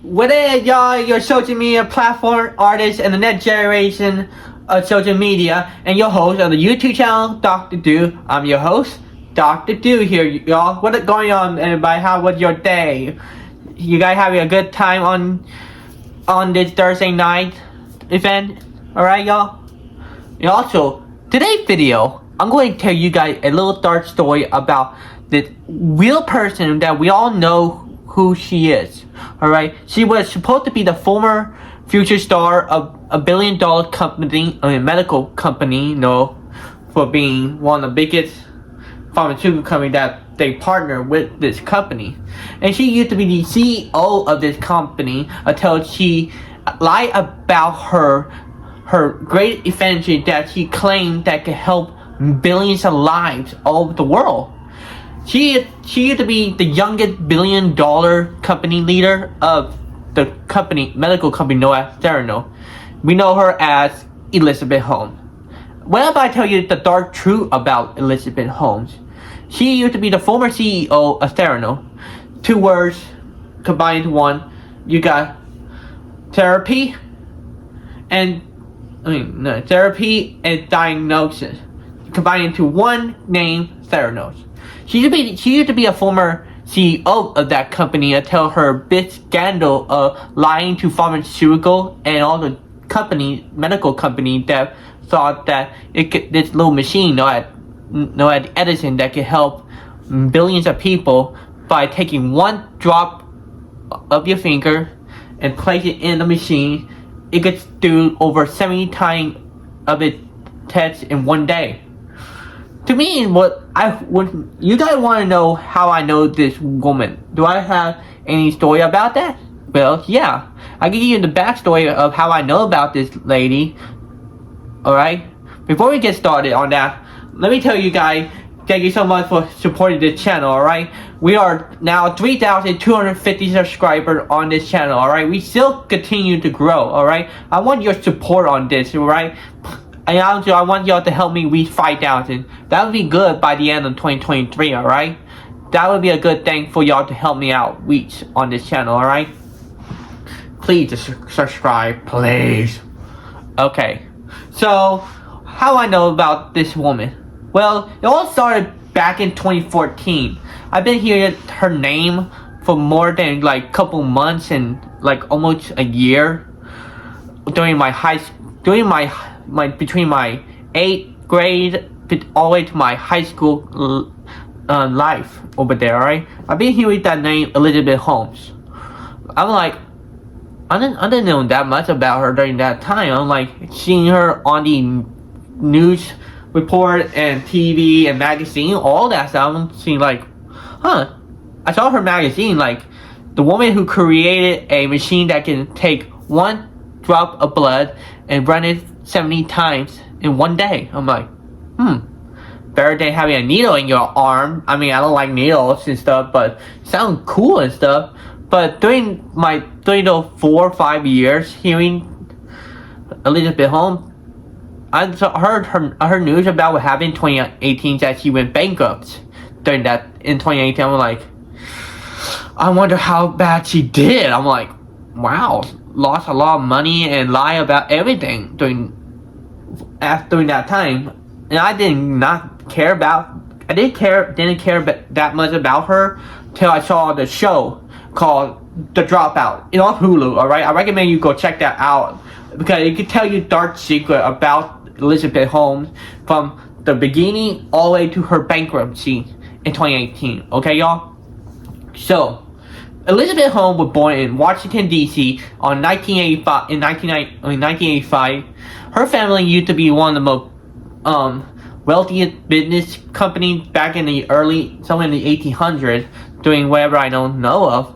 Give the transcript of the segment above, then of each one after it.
whether y'all your social media platform artists and the next generation of social media, and your host of the YouTube channel, Dr. Do. I'm your host, Dr. Do here, y'all. What's going on, everybody? How was your day? You guys having a good time on this Thursday night event? Alright, y'all? And also, today's video, I'm going to tell you guys a little dark story about this real person that we all know who she is. Alright, she was supposed to be the former future star of a $1 billion company, medical company, for being one of the biggest pharmaceutical company that they partner with this company. And she used to be the CEO of this company until she lied about her great invention that she claimed that could help billions of lives all over the world. She used to be the youngest $1 billion company leader of the medical company known as Theranos. We know her as Elizabeth Holmes. What if I tell you the dark truth about Elizabeth Holmes? She used to be the former CEO of Theranos. Two words combined into one. You got therapy and diagnosis combined into one name, Theranos. She used to be a former CEO of that company until her big scandal of lying to pharmaceutical and all the medical company that thought that this little machine known as Edison that could help billions of people by taking one drop of your finger and place it in the machine. It could do over 70 times of its tests in one day. To me, you guys want to know how I know this woman? Do I have any story about that? Well, yeah. I'll give you the backstory of how I know about this lady. Alright? Before we get started on that, let me tell you guys, thank you so much for supporting this channel, alright? We are now 3,250 subscribers on this channel, alright? We still continue to grow, alright? I want your support on this, alright? And also, I want y'all to help me reach 5,000. That would be good by the end of 2023, alright? That would be a good thing for y'all to help me out reach on this channel, alright? Please just subscribe, please. Okay, so how I know about this woman? Well, it all started back in 2014. I've been hearing her name for more than like a couple months and like almost a year between my 8th grade all the way to my high school life over there, alright? I've been hearing that name, Elizabeth Holmes. I'm like, I didn't know that much about her during that time. I'm like seeing her on the news report and TV and magazine, all that stuff. I'm seeing like, I saw her magazine, like the woman who created a machine that can take one drop of blood and run it 70 times in one day. I'm like, better than having a needle in your arm. I mean, I don't like needles and stuff, but it sounds cool and stuff. But during those 4 or 5 years hearing Elizabeth Holmes, I heard news about what happened in 2018 that she went bankrupt during that in 2018. I'm like, I wonder how bad she did. I'm like, wow, lost a lot of money and lie about everything during that time. And I didn't care that much about her till I saw the show called The Dropout. It's on Hulu, alright? I recommend you go check that out because it can tell you dark secret about Elizabeth Holmes from the beginning all the way to her bankruptcy in 2018. Okay, y'all? So, Elizabeth Holmes was born in Washington, D.C. in 1985. Her family used to be one of the most wealthiest business companies back in somewhere in the 1800s, doing whatever I don't know of.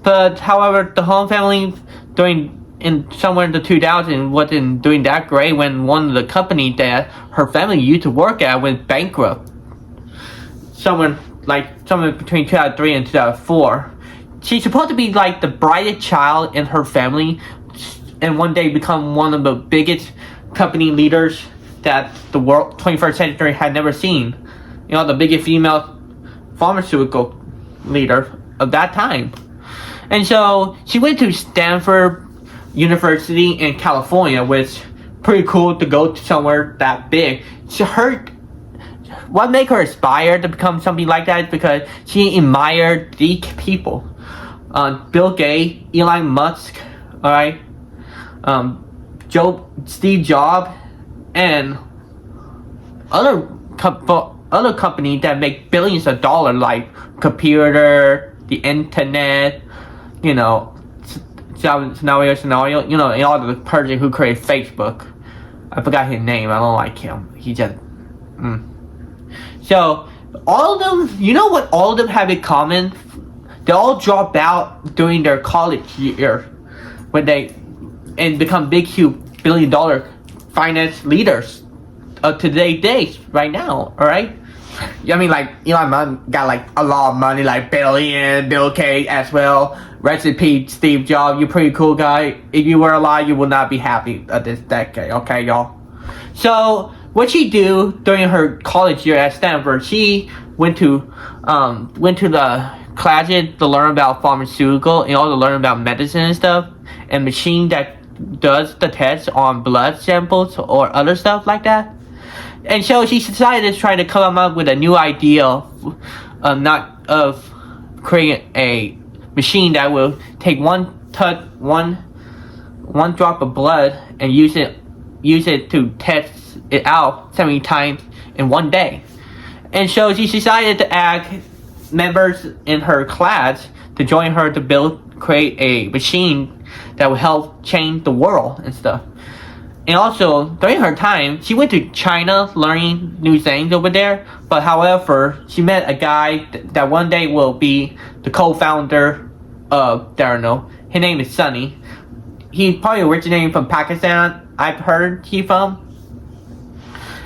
But however, the Holmes family somewhere in the 2000s wasn't doing that great when one of the companies that her family used to work at went bankrupt. Somewhere between 2003 and 2004. She's supposed to be like the brightest child in her family, and one day become one of the biggest company leaders that the 21st century had never seen. The biggest female pharmaceutical leader of that time. And so she went to Stanford University in California, which pretty cool to go to somewhere that big. What made her aspire to become something like that is because she admired these people. Bill Gates, Elon Musk, alright, Steve Jobs, and other companies that make billions of dollars, like computer, the internet, scenario, and all the person who created Facebook. I forgot his name. I don't like him. He just. So all of them, you know what all of them have in common? They all drop out during their college year and become big, huge, billion-dollar finance leaders of today's days right now. All right. I mean, like Elon Musk got like a lot of money, like billion. Bill Gates as well. Rest in peace, Steve Jobs. You're a pretty cool guy. If you were alive, you would not be happy at this decade. Okay, y'all. So what she do during her college year at Stanford? She went to the classes to learn about pharmaceutical and also learn about medicine and stuff, and machine that does the test on blood samples or other stuff like that. And so she decided to try to come up with a new idea of creating a machine that will take one drop of blood and use it to test it out 70 times in one day. And so she decided to ask members in her class to join her to create a machine that will help change the world and stuff. And also, during her time, she went to China learning new things over there. But however, she met a guy that one day will be the co-founder of Theranos. His name is Sunny. He probably originating from Pakistan, I've heard he from.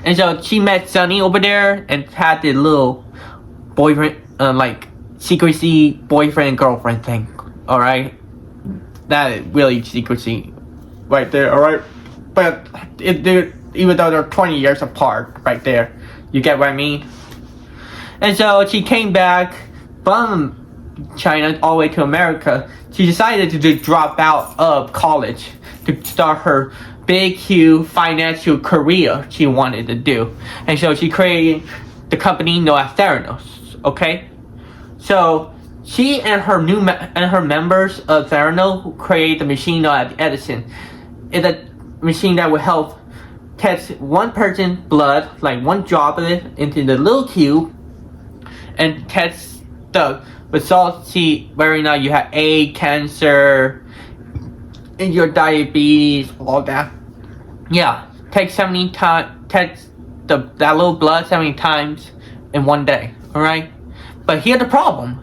And so she met Sunny over there and had this little boyfriend, like secrecy boyfriend girlfriend thing. Alright? That is really secrecy right there, alright? But even though they're 20 years apart right there. You get what I mean? And so she came back from China all the way to America. She decided to just drop out of college to start her big, huge financial career she wanted to do. And so she created the company known as Theranos. Okay? So she and her members of Theranos created the machine known as Edison. It's a machine that will help test one person's blood, like one drop of it, into the little cube and test the results. See whether or not you have AIDS, cancer, and your diabetes, all that. Yeah, take 70 times, test that little blood 70 times in one day. All right, but here's the problem.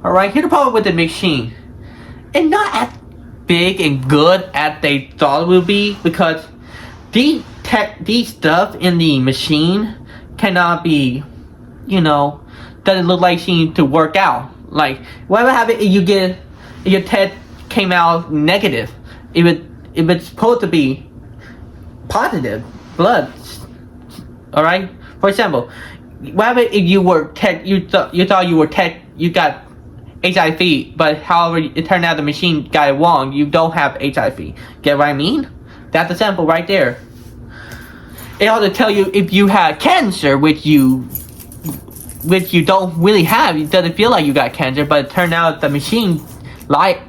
All right, here's the problem with the machine. It's not as big and good as they thought it would be, because these stuff in the machine cannot be, doesn't look like she needs to work out. Like, whatever happens if your test came out negative, if it's supposed to be positive blood, all right. For example, what happened if you thought you got HIV, but however it turned out the machine got it wrong, you don't have HIV. Get what I mean? That's the sample right there. It ought to tell you if you had cancer, which you don't really have. It doesn't feel like you got cancer, but it turned out the machine lied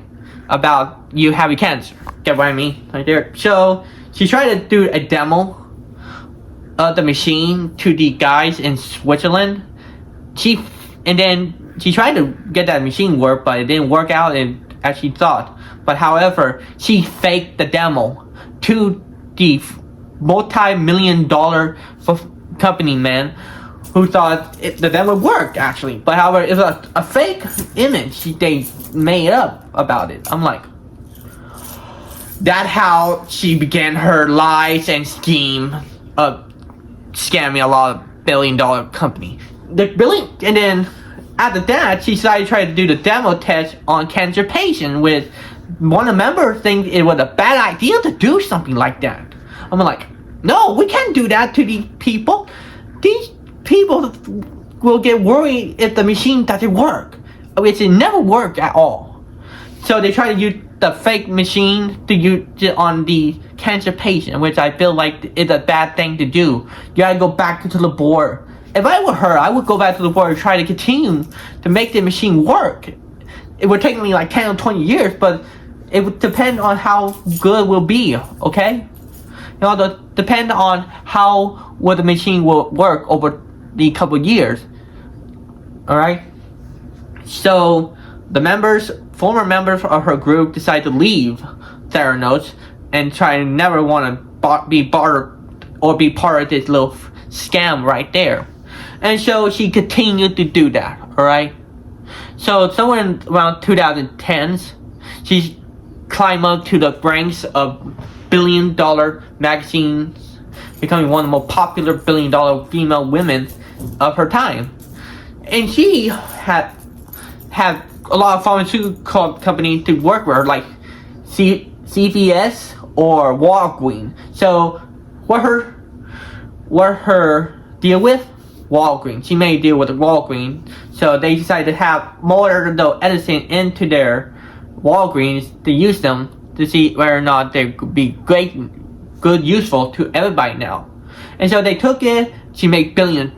about you having cancer. Get what I mean? Right there. So she tried to do a demo of the machine to the guys in Switzerland. And then she tried to get that machine work, but it didn't work out as she thought. But however, she faked the demo to the multi-million-dollar company man who thought the demo would work actually. But however, it was a fake image they made up about it. I'm like, that's how she began her lies and scheme of scamming a lot of billion-dollar company. And then after that, she decided to try to do the demo test on cancer patient, with one of the members think it was a bad idea to do something like that. I'm like, no, we can't do that to these people. These people will get worried if the machine doesn't work, which it never worked at all. So they try to use the fake machine to use it on the cancer patient, which I feel like is a bad thing to do. You gotta go back to the board. If I were her, I would go back to the board and try to continue to make the machine work. It would take me like 10 or 20 years, but it would depend on how good it will be, okay? Depend on how well the machine will work over the couple years. Alright? So, former members of her group decided to leave Theranos and try to never want to be part of this little scam right there. And so she continued to do that, alright? So somewhere in around 2010s, she climbed up to the ranks of billion-dollar magazines, becoming one of the most popular billion-dollar female women of her time. And she had a lot of pharmaceutical companies to work with her, like CVS or Walgreens. So what her deal with? Walgreens. She made a deal with Walgreens. So they decided to have more of the Edison into their Walgreens to use them to see whether or not they could be good, useful to everybody now. And so they took it. She made $1 billion,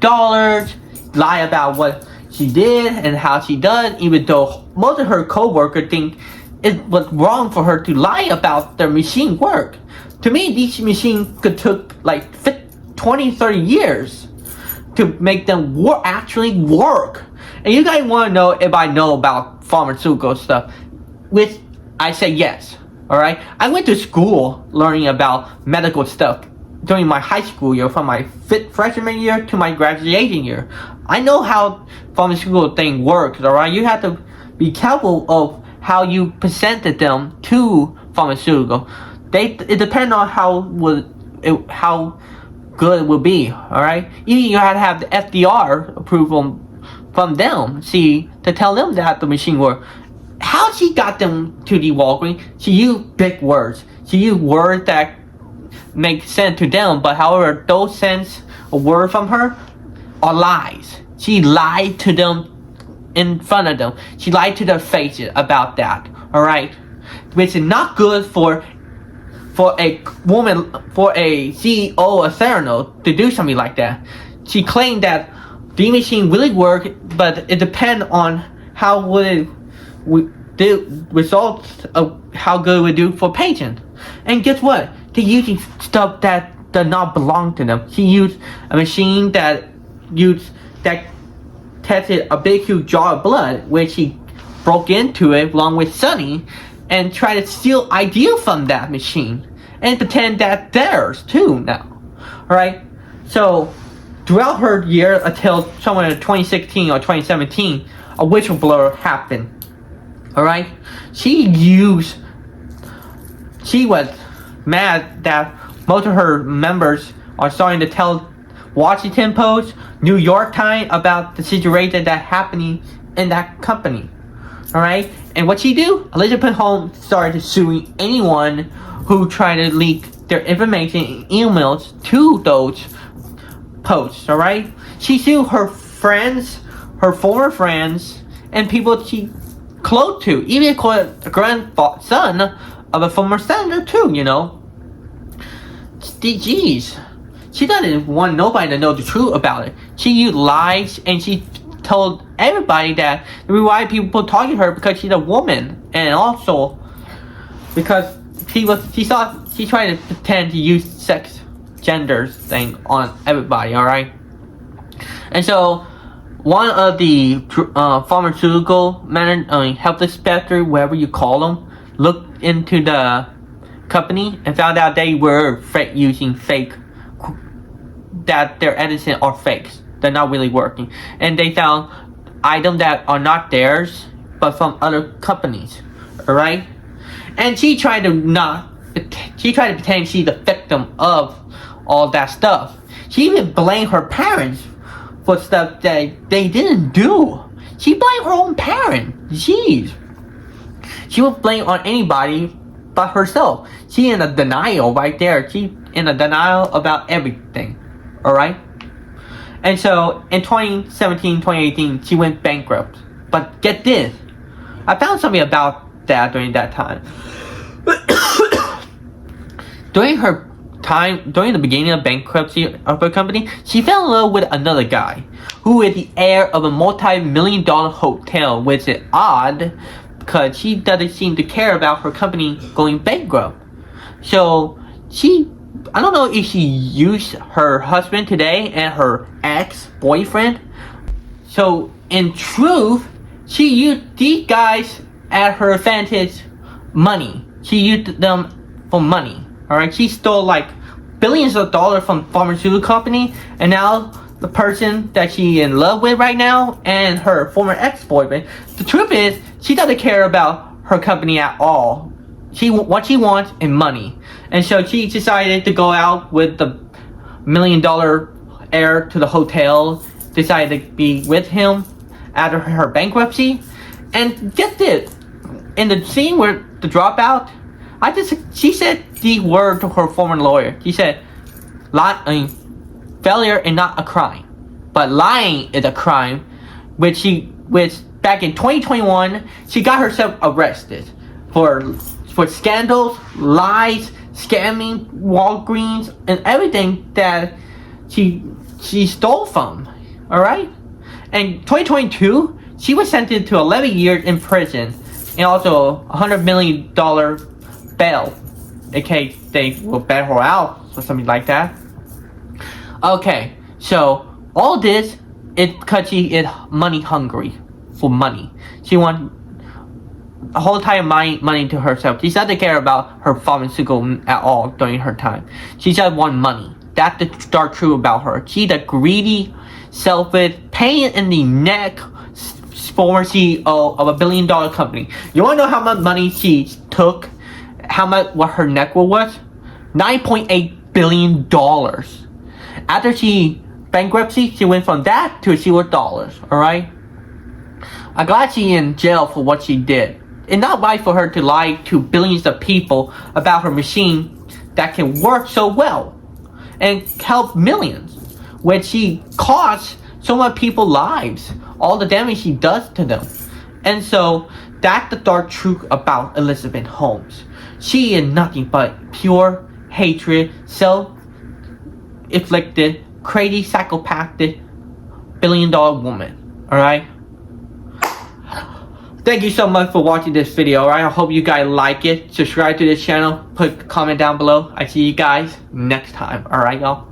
lie about what she did and how she done, even though most of her co-workers think it was wrong for her to lie about their machine work. To me, these machines could took like 20, 30 years to make them actually work. And you guys want to know if I know about pharmaceutical stuff, which I say yes. Alright, I went to school learning about medical stuff during my high school year, from my freshman year to my graduating year. I know how pharmaceutical thing works, alright? You have to be careful of how you presented them to pharmaceutical. It depends on how good it will be, alright? Even you have to have the FDR approval from them, to tell them that the machine works. How she got them to the Walgreens? She used big words. She used words that make sense to them, but however, those sense of words from her are lies. She lied to them in front of them. She lied to their faces about that, alright? Which is not good for a woman, for a CEO of Theranos to do something like that. She claimed that the machine really worked, but it depends on how would the results of how good it would do for patients. And guess what? They're using stuff that does not belong to them. She used a machine that tested a big huge jar of blood, which she broke into it along with Sonny and tried to steal ideas from that machine and pretend that theirs too now. Alright? So throughout her year until somewhere in 2016 or 2017, a whistleblower happened. Alright? She was mad that most of her members are starting to tell Washington Post, New York Times about the situation that's happening in that company. Alright? And what she do? Elizabeth Holmes started suing anyone who tried to leak their information and emails to those posts. Alright? She sued her friends, her former friends, and people she close to, even the grandson of a former senator too, you know. Jeez. She doesn't want nobody to know the truth about it. She used lies, and she told everybody that the reason people talking to her because she's a woman, and also because she tried to pretend to use sex genders thing on everybody, alright? And so one of the pharmaceutical health inspector, whatever you call them, looked into the company and found out they were using fake, that their Edison are fakes. They're not really working. And they found items that are not theirs, but from other companies. Alright? And she tried to pretend she's the victim of all that stuff. She even blamed her parents for stuff that they didn't do. She blamed her own parents. Jeez. She would blame on anybody but herself. She in a denial right there. She in a denial about everything. Alright? And so in 2017, 2018, she went bankrupt. But get this. I found something about dad during that time. During the beginning of bankruptcy of her company, she fell in love with another guy who is the heir of a multi-million-dollar hotel, which is odd because she doesn't seem to care about her company going bankrupt. So I don't know if she used her husband today and her ex-boyfriend. So in truth, she used these guys at her advantage money. She used them for money. Alright, she stole like billions of dollars from pharmaceutical company, and now the person that she in love with right now and her former ex-boyfriend, the truth is she doesn't care about her company at all. What she wants is money. And so she decided to go out with the $1 million heir to the hotel, decided to be with him after her bankruptcy. And get this, in the scene where the dropout, she said the word to her former lawyer. She said, failure is not a crime, but lying is a crime, which back in 2021, she got herself arrested for scandals, lies, scamming Walgreens, and everything that she stole from. Alright? And 2022, she was sentenced to 11 years in prison and also $100 million bail, in case they will bail her out or something like that. Okay, so all this is because she is money hungry for money. She wants a whole time money to herself. She doesn't care about her pharmaceutical at all during her time. She just wants money. That's the dark truth about her. She's a greedy, selfish, pain in the neck former CEO of $1 billion company. You want to know how much money she took? What her net worth was? $9.8 billion. After she bankruptcy, she went from that to $0. Alright? I'm glad she's in jail for what she did. It's not right for her to lie to billions of people about her machine that can work so well and help millions, when she costs so many people's lives, all the damage she does to them. And so that's the dark truth about Elizabeth Holmes. She is nothing but pure hatred, self-inflicted, crazy, psychopathic, billion-dollar woman. Alright? Thank you so much for watching this video, alright? I hope you guys like it. Subscribe to this channel. Put a comment down below. I see you guys next time. Alright, y'all?